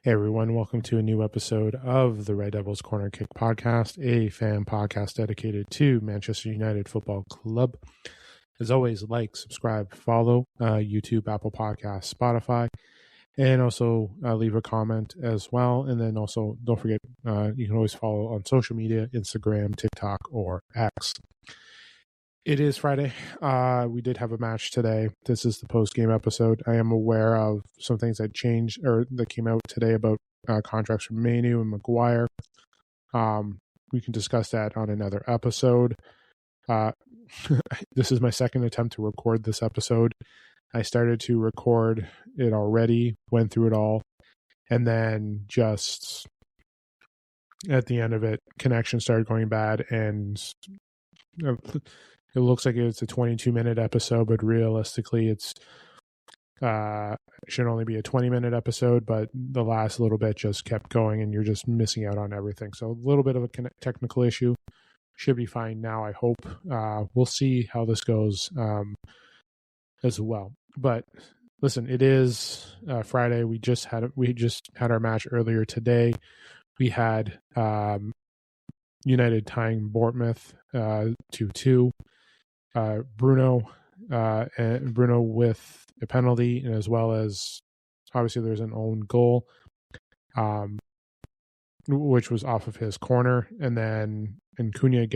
Hey everyone, welcome to a new episode of the Red Devils Corner Kick podcast, a fan podcast dedicated to Manchester United Football Club. As always, like, subscribe, follow YouTube, Apple Podcasts, Spotify, and also leave a comment as well. And then also, don't forget, you can always follow on social media, Instagram, TikTok, or X. It is Friday. We did have a match today. This is the post-game episode. I am aware of some things that changed or that came out today about contracts from Manu and Maguire. We can discuss that on another episode. This is my second attempt to record this episode. I started to record it already, went through it all, and then just at the end of it, connection started going bad, and it looks like it's a 22-minute episode, but realistically, it should only be a 20-minute episode, but the last little bit just kept going, and you're just missing out on everything. So a little bit of a technical issue. Should be fine now, I hope. We'll see how this goes as well. But listen, it is Friday. We just had our match earlier today. We had United tying Bournemouth 2-2. Bruno with a penalty, and as well as obviously there's an own goal, which was off of his corner, and Cunha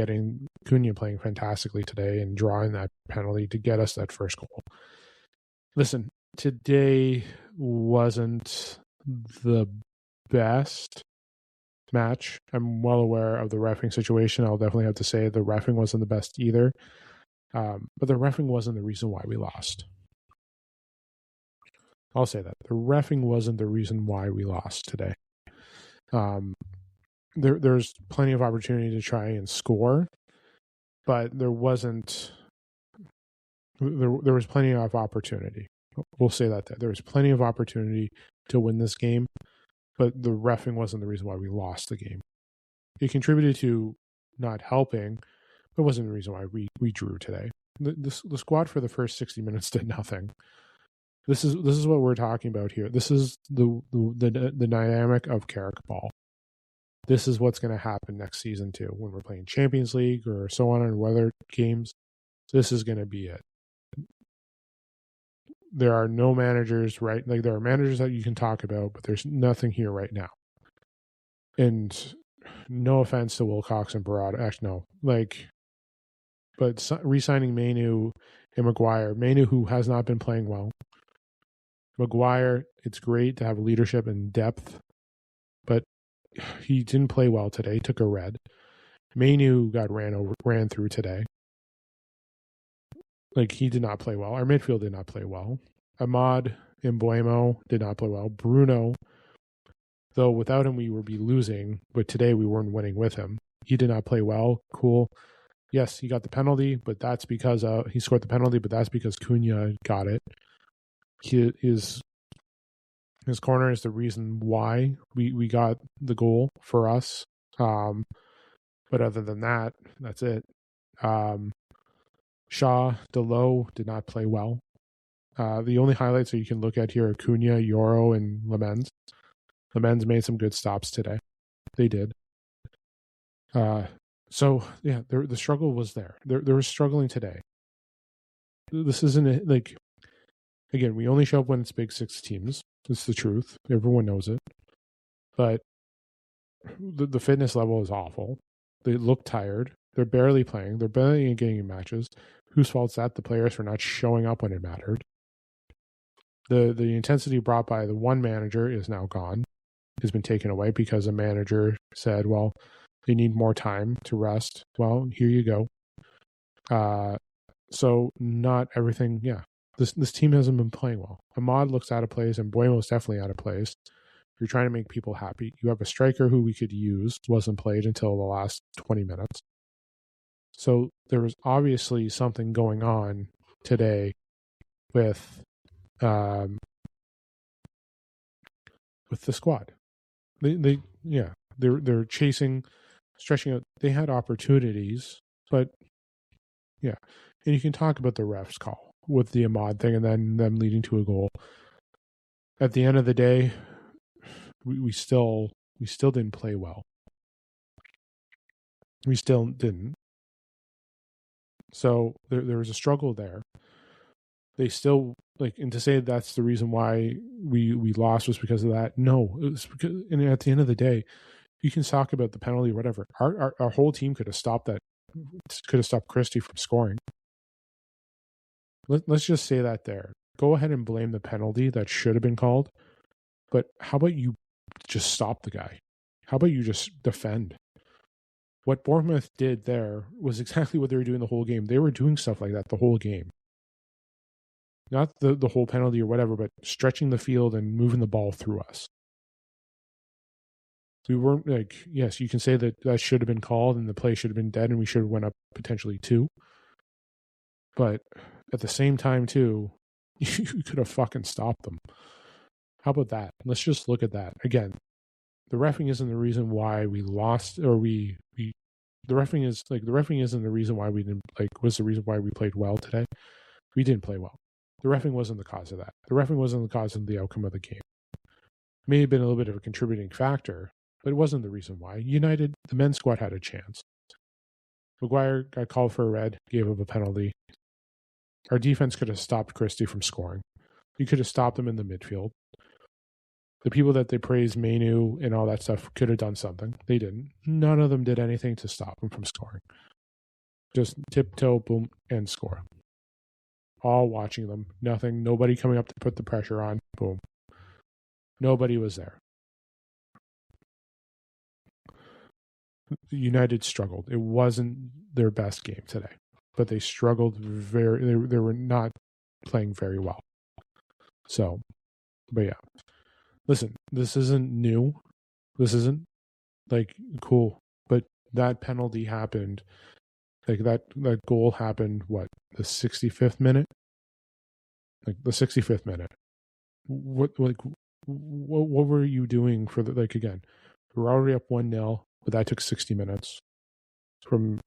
playing fantastically today and drawing that penalty to get us that first goal. Listen, today wasn't the best match. I'm well aware of the reffing situation. I'll definitely have to say the reffing wasn't the best either. But the reffing wasn't the reason why we lost. I'll say that. The reffing wasn't the reason why we lost today. There's plenty of opportunity to try and score, but there wasn't. There was plenty of opportunity. We'll say that there was plenty of opportunity to win this game, but the reffing wasn't the reason why we lost the game. It contributed to not helping, but wasn't the reason why we drew today. The squad for the first 60 minutes did nothing. This is what we're talking about here. This is the dynamic of Carrick ball. This is what's going to happen next season too, when we're playing Champions League or so on and other games. This is going to be it. There are no managers, right? Like, there are managers that you can talk about, but there's nothing here right now. And no offense to Wilcox and Barada. Actually, no. But re-signing Manu and Maguire. Manu, who has not been playing well. Maguire, it's great to have leadership and depth, but he didn't play well today. He took a red. Manu got ran through today. He did not play well. Our midfield did not play well. Ahmad and Mbeumo did not play well. Bruno, though without him we would be losing, but today we weren't winning with him. He did not play well. Cool. Yes, he got the penalty, but that's because he scored the penalty, but that's because Cunha got it. His corner is the reason why we got the goal for us. But other than that, that's it. Shaw, Delo did not play well. The only highlights that you can look at here are Cunha, Yoro, and Lamens. Lamens made some good stops today. They did. So, yeah, the struggle was there. There was struggling today. This isn't again, we only show up when it's Big Six teams. It's the truth. Everyone knows it. But the fitness level is awful. They look tired. They're barely playing. They're barely getting in matches. Whose fault is that? The players for not showing up when it mattered. The intensity brought by the one manager is now gone. Has been taken away because a manager said, well, they need more time to rest. Well, here you go. So not everything, yeah. This team hasn't been playing well. Ahmad looks out of place, and Mbeumo is definitely out of place. You're trying to make people happy. You have a striker who we could use, wasn't played until the last 20 minutes. So there was obviously something going on today with the squad. They're chasing, stretching out. They had opportunities, but yeah. And you can talk about the refs call with the Ahmad thing and then them leading to a goal. At the end of the day, we still didn't play well. We still didn't. So there was a struggle there. They still and to say that's the reason why we lost was because of that. No, it was because, and at the end of the day, you can talk about the penalty or whatever. Our whole team could have stopped that. Could have stopped Christie from scoring. Let's just say that there. Go ahead and blame the penalty that should have been called. But how about you just stop the guy? How about you just defend? What Bournemouth did there was exactly what they were doing the whole game. They were doing stuff like that the whole game. Not the whole penalty or whatever, but stretching the field and moving the ball through us. We weren't yes, you can say that should have been called and the play should have been dead and we should have went up potentially 2. But at the same time, too, you could have fucking stopped them. How about that? Let's just look at that. Again, the reffing isn't the reason why we lost or the reffing isn't the reason why we didn't was the reason why we played well today. We didn't play well. The reffing wasn't the cause of that. The reffing wasn't the cause of the outcome of the game. May have been a little bit of a contributing factor, but it wasn't the reason why. United, the men's squad had a chance. Maguire got called for a red, gave up a penalty. Our defense could have stopped Christie from scoring. You could have stopped him in the midfield. The people that they praised, Mainu and all that stuff, could have done something. They didn't. None of them did anything to stop him from scoring. Just tiptoe, boom, and score. All watching them. Nothing. Nobody coming up to put the pressure on. Boom. Nobody was there. United struggled. It wasn't their best game today, but they struggled they were not playing very well. So, but yeah. Listen, this isn't new. This isn't cool, but that penalty happened. That goal happened, what, the 65th minute? The 65th minute. What were you doing for again, we're already up 1-0, but that took 60 minutes from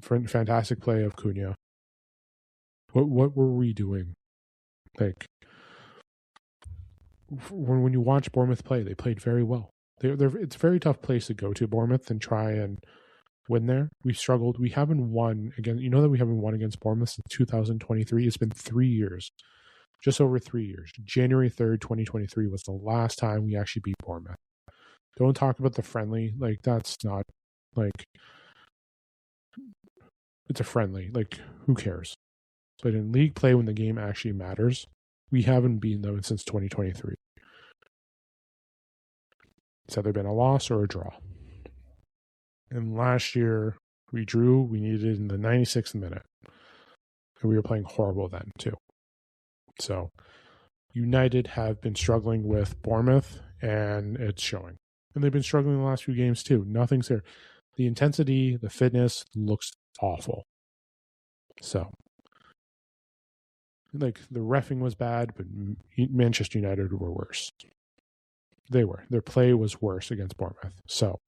fantastic play of Cunha. What were we doing? When you watch Bournemouth play, they played very well. It's a very tough place to go to, Bournemouth, and try and win there. We struggled. We haven't won again. You know that we haven't won against Bournemouth since 2023. It's been 3 years, just over 3 years. January 3rd, 2023 was the last time we actually beat Bournemouth. Don't talk about the friendly. That's not it's a friendly. Who cares? But in league play, when the game actually matters, we haven't beaten them since 2023. It's either been a loss or a draw. And last year, we drew. We needed it in the 96th minute. And we were playing horrible then, too. So, United have been struggling with Bournemouth, and it's showing. And they've been struggling the last few games, too. Nothing's there. The intensity, the fitness looks awful. So, the reffing was bad, but Manchester United were worse. They were. Their play was worse against Bournemouth. So,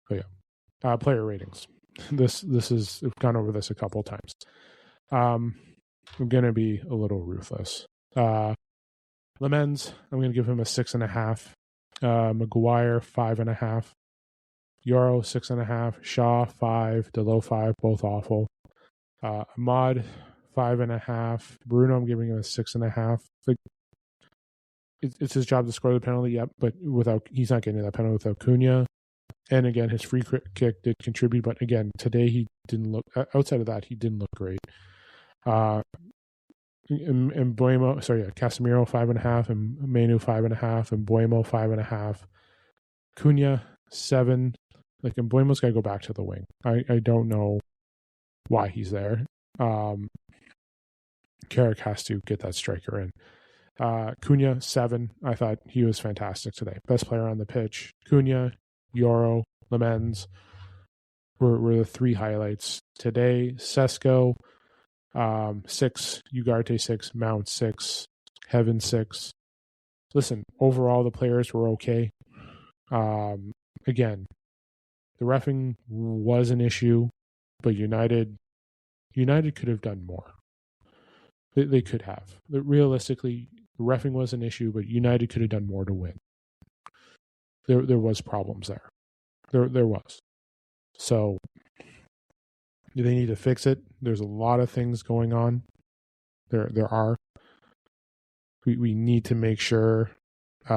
but yeah. Player ratings. This is, we've gone over this a couple of times. I'm going to be a little ruthless. Lemens, I'm going to give him a 6.5. Maguire, 5.5. Euro, 6.5. Shaw, 5. Delo, 5. Both awful. Ahmad, 5.5. Bruno, I'm giving him a 6.5. It's his job to score the penalty, yep, but he's not getting that penalty without Cunha. And again, his free kick did contribute, but again, today he didn't look. Outside of that, he didn't look great. And Buemo, Casemiro 5.5, and Mainu 5.5, and Buemo 5.5. Cunha 7. And Buemo's got to go back to the wing. I don't know why he's there. Carrick has to get that striker in. Cunha 7. I thought he was fantastic today. Best player on the pitch. Cunha, Euro, Lemens were the 3 highlights today. Sesko 6, Ugarte 6, Mount 6, Heaven 6. Listen, overall the players were okay. Again, the reffing was an issue, but United could have done more. They could have. But realistically, the reffing was an issue, but United could have done more to win. there was problems there. There was. So they need to fix it. There's a lot of things going on. There are. We need to make sure we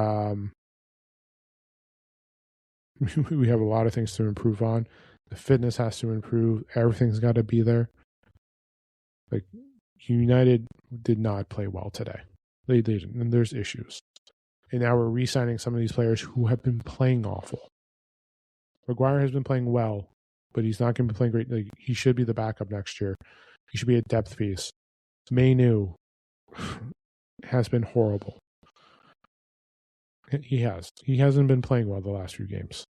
have a lot of things to improve on. The fitness has to improve. Everything's got to be there. Like, United did not play well today. They didn't, and there's issues. And now we're re-signing some of these players who have been playing awful. Maguire has been playing well, but he's not going to be playing great. Like, he should be the backup next year. He should be a depth piece. Mainu has been horrible. He has. He hasn't been playing well the last few games.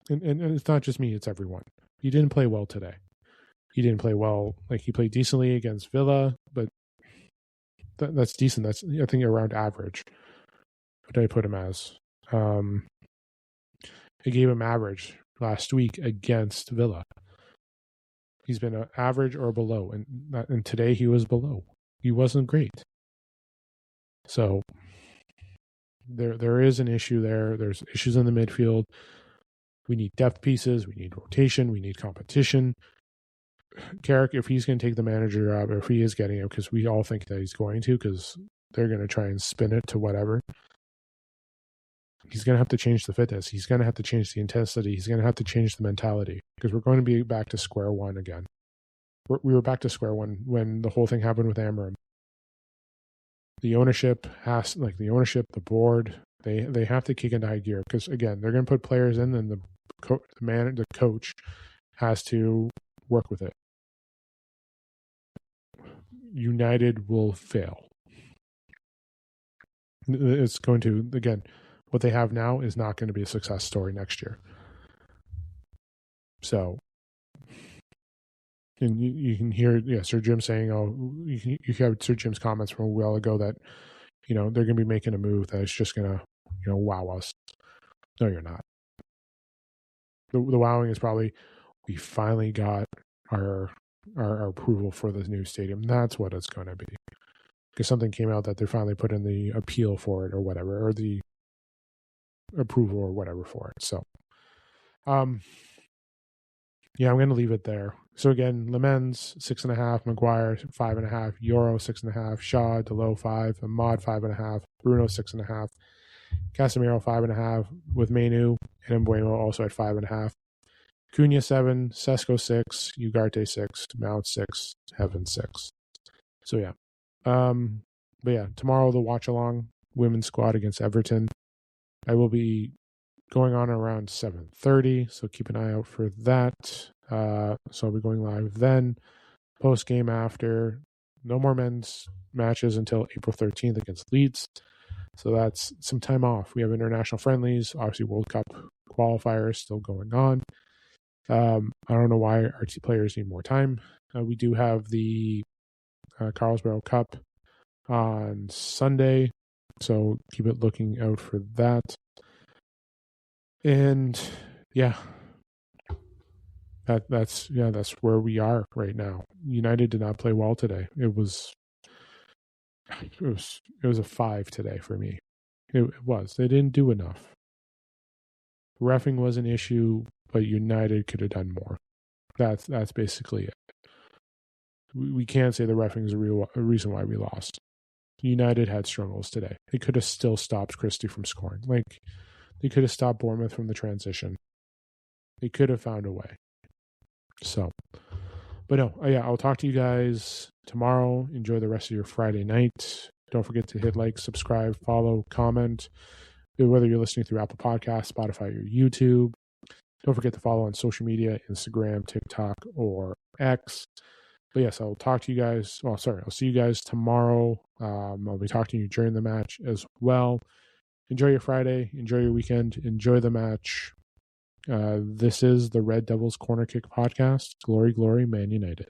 And it's not just me, it's everyone. He didn't play well today. He didn't play well. Like, he played decently against Villa, but that's decent. That's, I think, around average. What did I put him as? I gave him average last week against Villa. He's been an average or below, and today he was below. He wasn't great. So there is an issue there. There's issues in the midfield. We need depth pieces. We need rotation. We need competition. Carrick, if he's going to take the manager job, if he is getting it, because we all think that he's going to, because they're going to try and spin it to whatever, he's going to have to change the fitness. He's going to have to change the intensity. He's going to have to change the mentality, because we're going to be back to square one again. We were back to square one when the whole thing happened with Amram. The ownership, the board, they have to kick into high gear, because, again, they're going to put players in, and the coach has to work with it. United will fail. It's going to, again, what they have now is not going to be a success story next year. So, and you can hear, Sir Jim saying, you have Sir Jim's comments from a while ago that, they're going to be making a move that is just going to, wow us. No, you're not. The wowing is probably, we finally got our approval for the new stadium. That's what it's going to be. Because something came out that they finally put in the appeal for it or whatever, or the approval or whatever for it. So, I'm going to leave it there. So again, Lemens 6.5, Maguire 5.5, Euro 6.5, Shaw, Delo 5, Ahmad 5.5, Bruno 6.5, Casemiro 5.5, with Mainu and Mbuemo also at 5.5. Cunha 7, Sesko 6, Ugarte 6, Mount 6, Heaven 6. So yeah. But yeah, tomorrow the watch along women's squad against Everton. I will be going on around 7:30, so keep an eye out for that. So I'll be going live then. Post game after. No more men's matches until April 13th against Leeds. So that's some time off. We have international friendlies, obviously World Cup qualifiers still going on. I don't know why our players need more time. We do have the Carlsborough Cup on Sunday, so keep it looking out for that. And that's where we are right now. United did not play well today. It was a 5 today for me. It was. They didn't do enough. Reffing was an issue, but United could have done more. That's basically it. We can't say the reffing is a reason why we lost. United had struggles today. They could have still stopped Christie from scoring. Like, they could have stopped Bournemouth from the transition. They could have found a way. So, but no, I'll talk to you guys tomorrow. Enjoy the rest of your Friday night. Don't forget to hit like, subscribe, follow, comment, whether you're listening through Apple Podcasts, Spotify, or YouTube. Don't forget to follow on social media, Instagram, TikTok, or X. But yes, I'll talk to you guys. I'll see you guys tomorrow. I'll be talking to you during the match as well. Enjoy your Friday. Enjoy your weekend. Enjoy the match. This is the Red Devils Corner Kick Podcast. Glory, glory, Man United.